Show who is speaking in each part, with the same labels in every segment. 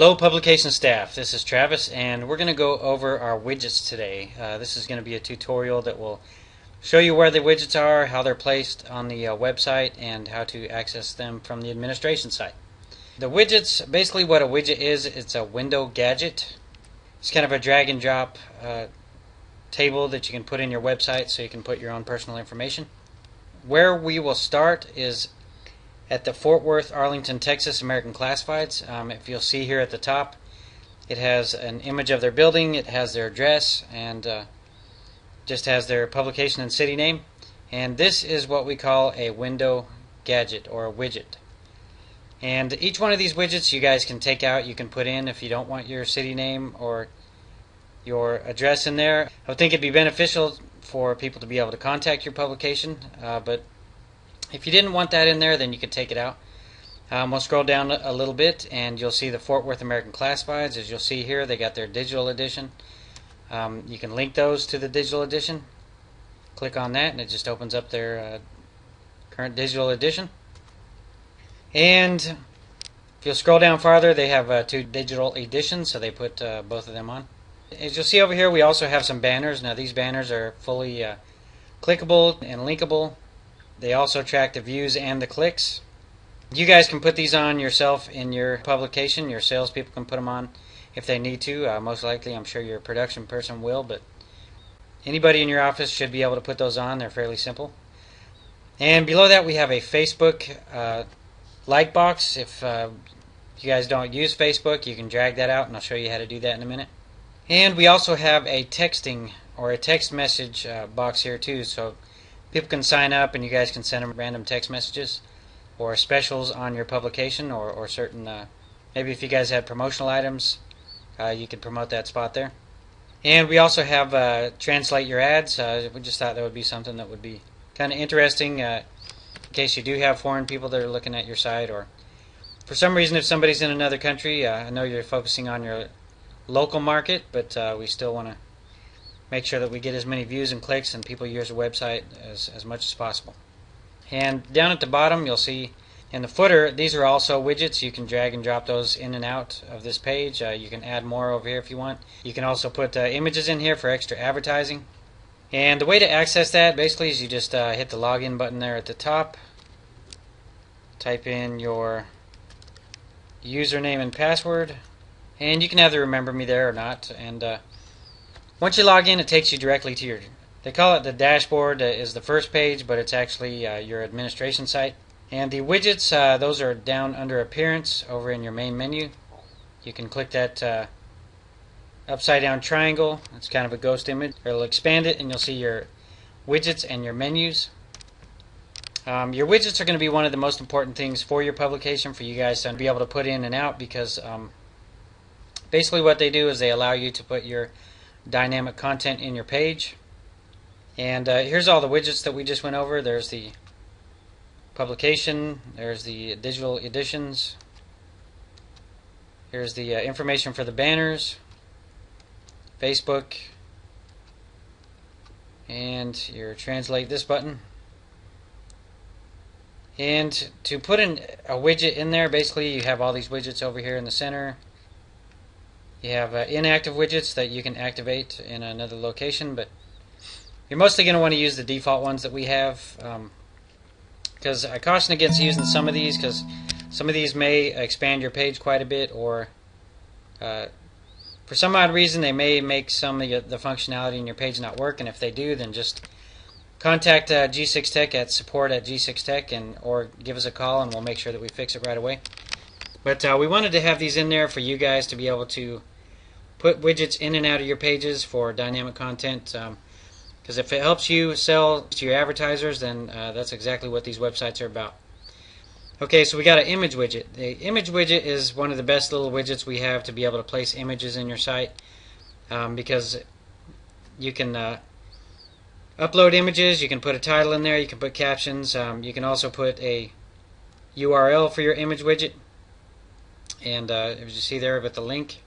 Speaker 1: Hello publication staff, this is Travis and we're going to go over our widgets today. This is going to be a tutorial that will show you where the widgets are, how they're placed on the website, and how to access them from the administration site. The widgets, basically what a widget is, it's a window gadget. It's kind of a drag and drop table that you can put in your website so you can put your own personal information. Where we will start is at the Fort Worth, Arlington, Texas American Classifieds. If you'll see here at the top, it has an image of their building, it has their address, and just has their publication and city name. And this is what we call a window gadget or a widget. And each one of these widgets you guys can take out, you can put in if you don't want your city name or your address in there. I would think it'd be beneficial for people to be able to contact your publication, but if you didn't want that in there, then you could take it out. We'll scroll down a little bit and you'll see the Fort Worth American Classifieds. As you'll see here, they got their digital edition. You can link those to the digital edition. Click on that and it just opens up their current digital edition. And if you'll scroll down farther, they have two digital editions, so they put both of them on. As you'll see over here, we also have some banners. Now these banners are fully clickable and linkable. They also track the views and the clicks. You guys can put these on yourself in your publication. Your salespeople can put them on if they need to. Most likely, I'm sure your production person will, but anybody in your office should be able to put those on. They're fairly simple. And below that, we have a Facebook like box. If you guys don't use Facebook, you can drag that out, and I'll show you how to do that in a minute. And we also have a texting or a text message box here too, so people can sign up and you guys can send them random text messages or specials on your publication, or certain, maybe if you guys had promotional items, you could promote that spot there. And we also have translate your ads. We just thought that would be something that would be kind of interesting in case you do have foreign people that are looking at your site, or for some reason if somebody's in another country. I know you're focusing on your local market, but we still want to make sure that we get as many views and clicks and people use the website as much as possible. And down at the bottom you'll see in the footer, these are also widgets. You can drag and drop those in and out of this page. You can add more over here if you want. You can also put images in here for extra advertising. And the way to access that basically is you just hit the login button there at the top. Type in your username and password. And you can either remember me there or not. And once you log in, it takes you directly to your, they call it the dashboard, is the first page, but it's actually your administration site. And the widgets, those are down under appearance over in your main menu. You can click that upside down triangle. It's kind of a ghost image. It'll expand it and you'll see your widgets and your menus. Your widgets are going to be one of the most important things for your publication, for you guys to be able to put in and out, because basically what they do is they allow you to put your dynamic content in your page. And here's all the widgets that we just went over. There's the publication, there's the digital editions, here's the information for the banners, Facebook, and your translate this button. And to put in a widget in there, basically you have all these widgets over here in the center. You have inactive widgets that you can activate in another location, but you're mostly going to want to use the default ones that we have, because I caution against using some of these, because some of these may expand your page quite a bit, or for some odd reason they may make some of the functionality in your page not work. And if they do, then just contact G6 Tech at support@g6tech, and or give us a call and we'll make sure that we fix it right away. But we wanted to have these in there for you guys to be able to put widgets in and out of your pages for dynamic content, because if it helps you sell to your advertisers, then that's exactly what these websites are about. Okay, so we got an image widget. The image widget is one of the best little widgets we have to be able to place images in your site, because you can upload images, you can put a title in there, you can put captions, you can also put a URL for your image widget. And as you see there with the link,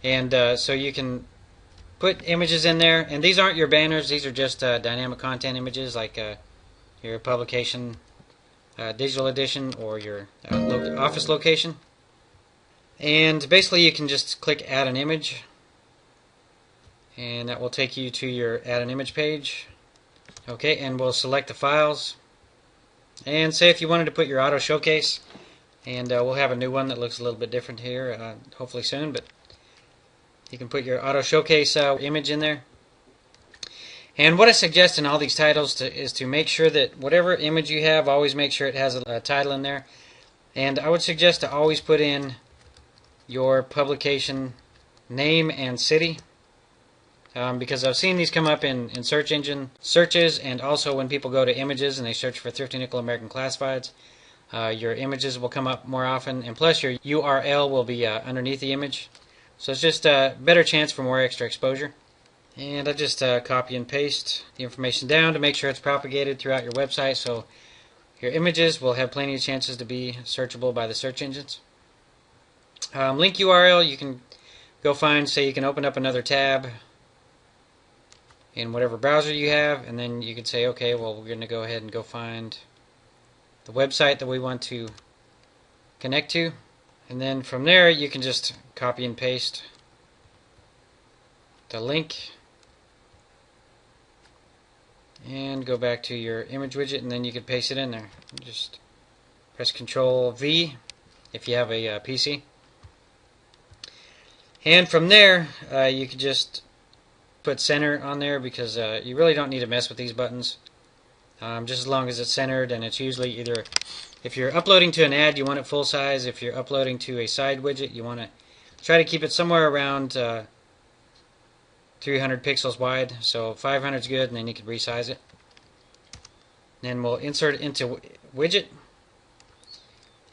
Speaker 1: and so you can put images in there. And these aren't your banners, these are just dynamic content images, like your publication digital edition or your office location. And basically you can just click add an image, and that will take you to your add an image page. Okay, and we'll select the files, and say if you wanted to put your auto showcase, and we'll have a new one that looks a little bit different here hopefully soon, but you can put your auto showcase image in there. And what I suggest in all these titles is to make sure that whatever image you have, always make sure it has a title in there. And I would suggest to always put in your publication name and city, because I've seen these come up in search engine searches, and also when people go to images and they search for Thrifty Nickel American Classifieds, your images will come up more often, and plus your URL will be underneath the image. So it's just a better chance for more extra exposure. And I just copy and paste the information down to make sure it's propagated throughout your website, so your images will have plenty of chances to be searchable by the search engines. Link URL, you can go find, say you can open up another tab in whatever browser you have, and then you could say, okay, well, we're going to go ahead and go find the website that we want to connect to. And then from there, you can just copy and paste the link and go back to your image widget, and then you can paste it in there. Just press Control V if you have a PC. And from there, you can just put center on there, because you really don't need to mess with these buttons. Just as long as it's centered, and it's usually either, if you're uploading to an ad, you want it full size. If you're uploading to a side widget, you want to try to keep it somewhere around 300 pixels wide, so 500 is good, and then you can resize it. Then we'll insert it into widget,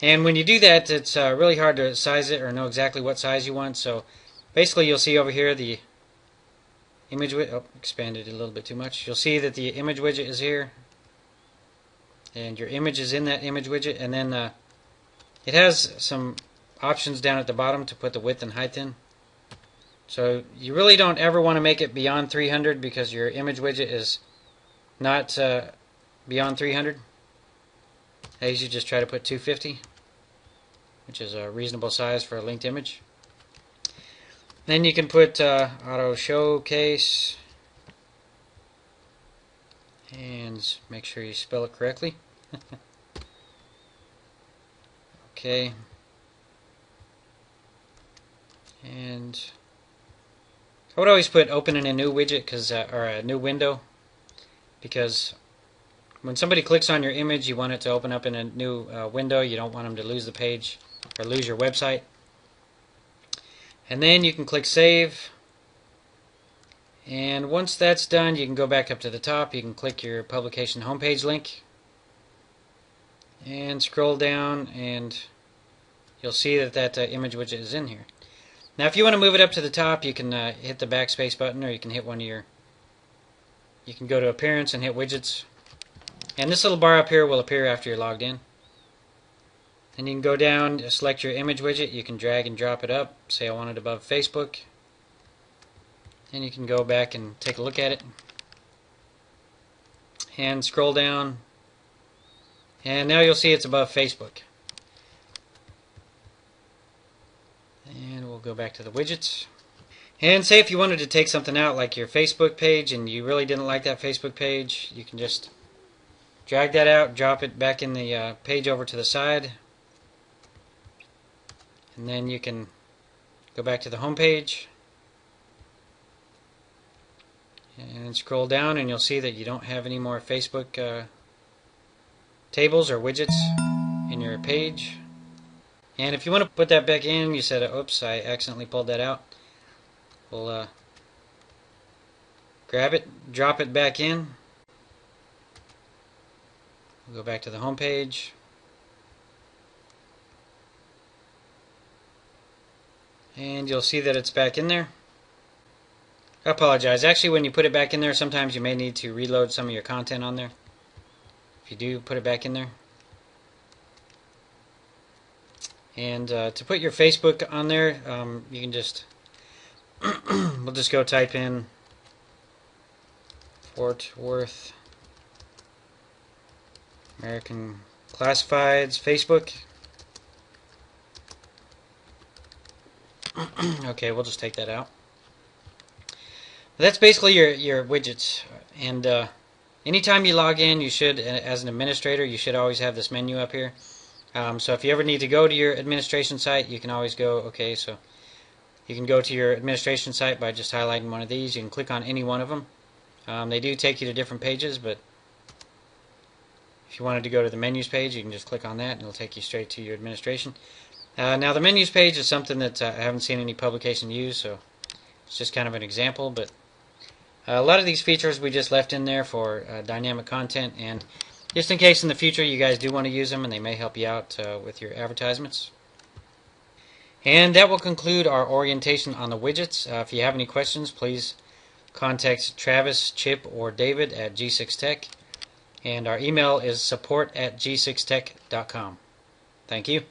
Speaker 1: and when you do that, it's really hard to size it or know exactly what size you want. So basically you'll see over here the image widget, oh, expanded it a little bit too much. You'll see that the image widget is here, and your image is in that image widget, and then it has some options down at the bottom to put the width and height in. So you really don't ever want to make it beyond 300, because your image widget is not beyond 300. I usually just try to put 250, which is a reasonable size for a linked image. Then you can put auto showcase, and make sure you spell it correctly. Okay. And I would always put open in a new widget, or a new window, because when somebody clicks on your image, you want it to open up in a new window. You don't want them to lose the page or lose your website. And then you can click save, and once that's done, you can go back up to the top. You can click your publication homepage link and scroll down, and you'll see that that image widget is in here. Now if you want to move it up to the top, you can hit the backspace button, or you can hit one of your, you can go to appearance and hit widgets, and this little bar up here will appear after you're logged in. And you can go down, select your image widget, you can drag and drop it up, say I want it above Facebook, and you can go back and take a look at it, and scroll down, and now you'll see it's above Facebook. And we'll go back to the widgets. And say if you wanted to take something out, like your Facebook page, and you really didn't like that Facebook page, you can just drag that out, drop it back in the page over to the side, and then you can go back to the home page and scroll down, and you'll see that you don't have any more Facebook tables or widgets in your page. And if you want to put that back in, you said, oops, I accidentally pulled that out. We'll grab it, drop it back in. We'll go back to the home page. And you'll see that it's back in there. I apologize. Actually, when you put it back in there, sometimes you may need to reload some of your content on there. If you do, put it back in there. And to put your Facebook on there, you can just we'll just go type in Fort Worth American Classifieds Facebook, Okay, we'll just take that out. That's basically your widgets. And anytime you log in, you should, as an administrator, you should always have this menu up here. So if you ever need to go to your administration site, you can always go, okay, so you can go to your administration site by just highlighting one of these. You can click on any one of them. They do take you to different pages, but if you wanted to go to the menus page, you can just click on that and it'll take you straight to your administration. Now the menus page is something that I haven't seen any publication use, so it's just kind of an example, but a lot of these features we just left in there for dynamic content, and just in case in the future you guys do want to use them and they may help you out with your advertisements. And that will conclude our orientation on the widgets. If you have any questions, please contact Travis, Chip, or David at G6Tech. And our email is support@g6tech.com. Thank you.